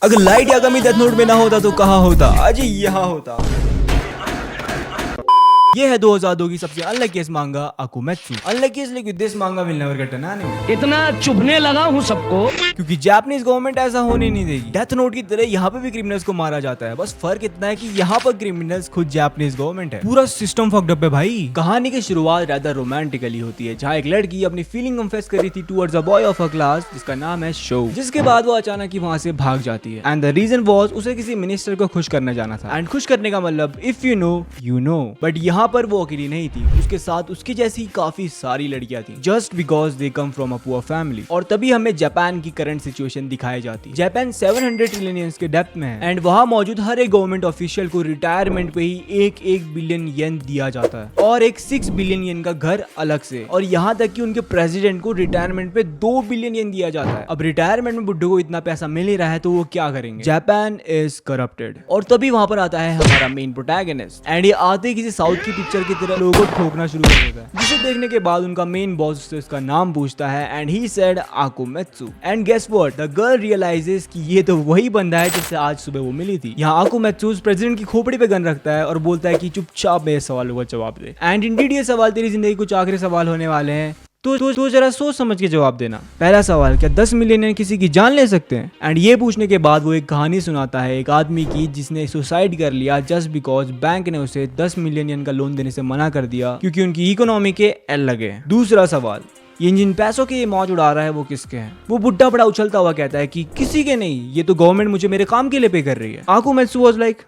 अगर light Yagami death note में ना होता तो कहाँ होता? आज यहाँ होता। ये है 2002 की सबसे अनलकीस्ट मांगा अकुमेत्सु। अनलकी इसलिए कि दिस मांगा will never get an anime. इतना चुभने लगा हूँ सबको क्योंकि जापानीज गवर्नमेंट ऐसा होने नहीं देगी। डेथ नोट की तरह यहाँ पे भी क्रिमिनल्स को मारा जाता है, बस फर्क इतना है कि यहाँ पर क्रिमिनल्स खुद जापानीज गवर्नमेंट है। पूरा सिस्टम फक्ड अप है भाई। कहानी की शुरुआत ज्यादा रोमांटिकली होती है, जहाँ एक लड़की अपनी फीलिंग कन्फेस करी थी towards a boy of a class जिसका नाम है शो, जिसके बाद वो अचानक ही वहाँ से भाग जाती है। एंड द रीजन वाज उसे किसी मिनिस्टर को खुश करना जाना था। एंड खुश करने का मतलब if you know you know. But यहाँ पर वो अकेली नहीं थी, उसके साथ उसकी जैसी काफी सारी लड़कियां थी, just because they come from a poor family. और तभी हमें जापान की करंट सिचुएशन दिखाई जाती। जापान 700 ट्रिलियन येन्स के डेप्थ में है एंड वहां मौजूद हर एक गवर्नमेंट ऑफिशियल को रिटायरमेंट पे ही एक बिलियन येन दिया जाता है और एक 6 बिलियन येन का घर अलग से। और यहाँ तक कि उनके प्रेसिडेंट को रिटायरमेंट पे 2 बिलियन येन दिया जाता है। अब रिटायरमेंट में बुड्ढों को इतना पैसा मिल ही रहा है तो वो क्या करेंगे? Japan is corrupted. और तभी वहां पर आता है हमारा मेन प्रोटैगनिस्ट एंड ये आते ही किसी साउथ की पिक्चर की तरह लोगों को ठोकना शुरू कर देता है, जिसे देखने के बाद उनका मेन बॉस उससे उसका नाम पूछता है and he said Akumetsu. And guess what, the girl realises कि ये तो वही बंदा है जिससे आज सुबह वो मिली थी। यहाँ आकुमेत्सु प्रेसिडेंट की खोपड़ी पे गन रखता है और बोलता है कि चुपचाप मेरे सवालों का जवाब दे। एंड इंडीड ये सवाल तेरी जिंदगी कुछ आखिरी सवाल होने वाले हैं, तो जरा सोच समझ के जवाब देना। पहला सवाल, क्या 10 मिलियन किसी की जान ले सकते हैं? एंड ये पूछने के बाद वो एक कहानी सुनाता है एक आदमी की जिसने सुसाइड कर लिया जस्ट बिकॉज बैंक ने उसे 10 मिलियन का लोन देने से मना कर दिया क्योंकि उनकी इकोनॉमी के एल लगे। दूसरा सवाल, ये जिन पैसों के ये मौज उड़ा रहा है वो किसके हैं? वो बुड्ढा बड़ा उछलता हुआ कहता है कि किसी के नहीं, ये तो गवर्नमेंट मुझे मेरे काम के लिए पे कर रही है। आकुमेत्सु वाज लाइक,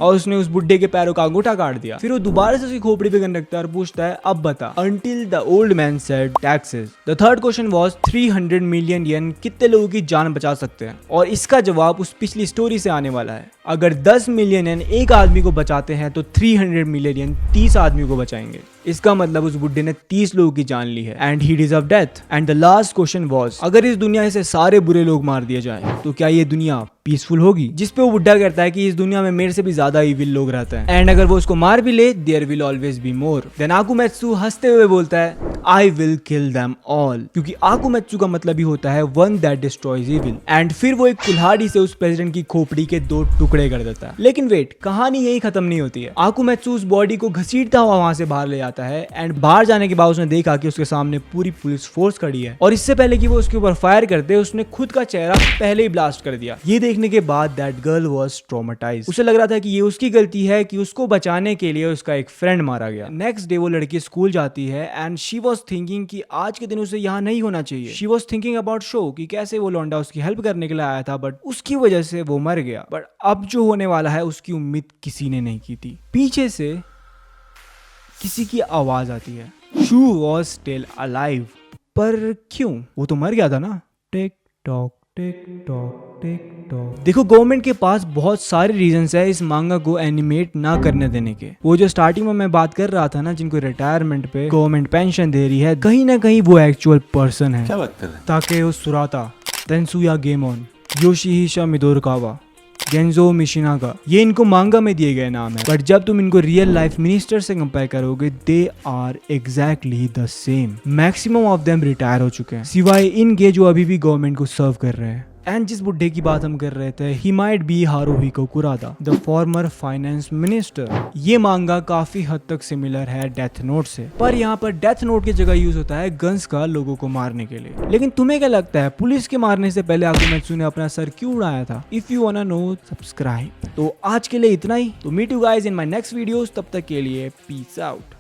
और उसने उस बुड्ढे के पैरों का अंगूठा काट दिया। फिर वो दोबारा से उसकी खोपड़ी पे गन रखता है और पूछता है अब बता। Until the old man said taxes. The third question was 300 million yen कितने लोगों की जान बचा सकते हैं? और इसका जवाब उस पिछली स्टोरी से आने वाला है। अगर 10 मिलियन येन एक आदमी को बचाते हैं तो 300 मिलियन येन 30 आदमियों को बचाएंगे। इसका मतलब उस बुड्ढे ने 30 लोगों की जान ली है and he deserve death. And the last question was, अगर इस दुनिया से सारे बुरे लोग मार दिए जाए तो क्या ये दुनिया पीसफुल होगी? जिस पे वो बुड्ढा कहता है कि इस दुनिया में मेरे से भी ज्यादा इविल लोग रहते हैं एंड अगर वो उसको मार भी ले there will always be more. Then Akumetsu हंसते हुए बोलता है I will kill them all, क्योंकि आकुमेत्सु का मतलब ही होता है one that destroys evil. And फिर वो एक कुल्हाड़ी से उस प्रेसिडेंट की खोपड़ी के 2 टुकड़े कर देता है। लेकिन वेट, कहानी यही खत्म नहीं होती है। आकुमेत्सु उस बॉडी को घसीटता हुआ वहां से बाहर ले आता है एंड बाहर जाने के बाद उसने देखा कि उसके सामने पूरी पुलिस फोर्स खड़ी है और इससे पहले कि वो उसके ऊपर फायर करते उसने खुद का चेहरा पहले ही ब्लास्ट कर दिया। ये देखने के बाद दैट गर्ल वाज ट्रॉमेटाइज्ड। उसे लग रहा था कि ये उसकी गलती है कि उसको बचाने के लिए उसका एक फ्रेंड मारा गया। नेक्स्ट डे वो लड़की स्कूल जाती है एंड शी वाज थिंकिंग कि आज के दिन उसे यहाँ नहीं होना चाहिए। She was thinking about show कि कैसे वो लौंडा उसकी हेल्प करने के लिए आया था बट उसकी वजह से वो मर गया। बट अब जो होने वाला है उसकी उम्मीद किसी ने नहीं की थी। पीछे से किसी की आवाज आती है, शू वॉज स्टिल अलाइव। पर क्यों? वो तो मर गया था ना। Tick tock tick tock tick tock. देखो, गवर्नमेंट के पास बहुत सारे रीजंस है इस मांगा को एनिमेट ना करने देने के। वो जो स्टार्टिंग में मैं बात कर रहा था ना, जिनको रिटायरमेंट पे गवर्नमेंट पेंशन दे रही है, कहीं ना कहीं वो एक्चुअल पर्सन है। क्या बात कर रहे हैं? ताकेओ सुराता, तेंसुया गेमोन, योशिहिसा मिडोरकावा, गेंजो मिशिनागा, ये इनको मांगा में दिए गए नाम है। बट जब तुम इनको रियल लाइफ मिनिस्टर से कंपेयर करोगे they are exactly the same. Maximum of them retire हो चुके हैं सिवाय इनके जो अभी भी गवर्नमेंट को सर्व कर रहे हैं। एंड जिस बुड्ढे की बात हम कर रहे थे, he might be Haruhiko Kuroda, the former finance minister. ये मांगा काफी हद तक सिमिलर है डेथ नोट से, पर यहाँ पर डेथ नोट की जगह यूज होता है गन्स का लोगों को मारने के लिए। लेकिन तुम्हें क्या लगता है पुलिस के मारने से पहले आकुमेत्सु ने अपना सर क्यों उड़ाया था? If you wanna know, subscribe. तो आज के लिए इतना ही। तो meet you guys in my next videos. तब तक के लिए पीस आउट।